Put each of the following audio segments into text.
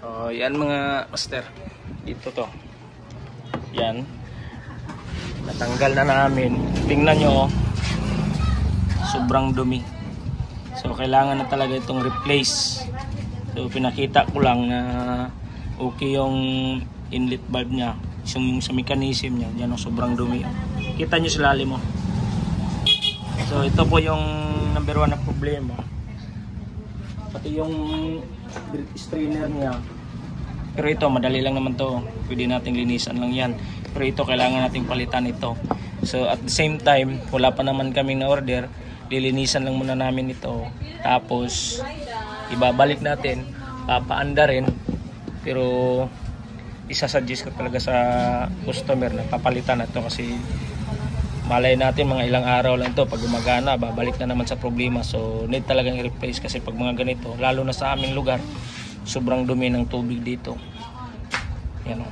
So, yan mga master. Dito to. Yan. Natanggal na namin. Tingnan nyo, sobrang dumi. So, kailangan na talaga itong replace. So, pinakita ko lang na okay yung inlet valve niya. Yung sa mechanism niya. Yan, sobrang dumi. Kita nyo sa lalim mo. So, ito po yung number 1 na problema. Pati yung strainer niya. Pero ito, madali lang naman to. Pwede nating linisan lang yan. Pero ito, kailangan nating palitan ito. So, at the same time, wala pa naman kaming na-order. Lilinisan lang muna namin ito. Tapos, ibabalik natin. Papaanda rin. Pero, isasuggest ko talaga sa customer na papalitan na ito kasi malay natin mga ilang araw lang ito. Pag gumagana, babalik na naman sa problema. So, need talagang i-replace kasi pag mga ganito, lalo na sa aming lugar, sobrang dumi ng tubig dito. Yan o.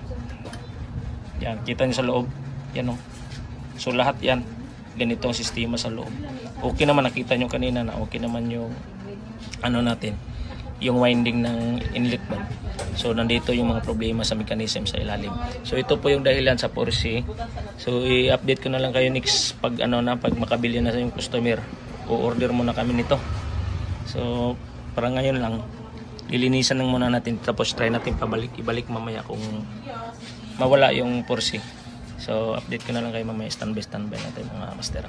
Yan, kita nyo sa loob. Yan o. So lahat yan, ganito ang sistema sa loob. Okay naman, nakita nyo kanina na okay naman yung ano natin, yung winding ng inlet valve. So nandito yung mga problema sa mechanism sa ilalim. So ito po yung dahilan sa 4C. So i-update ko na lang kayo next pag pag makabili na sa yung customer. O-order muna kami nito. So para ngayon lang, lilinisan lang muna natin tapos try natin ibalik mamaya kung mawala yung 4C. So update ko na lang kayo mamaya, standby natin mga master.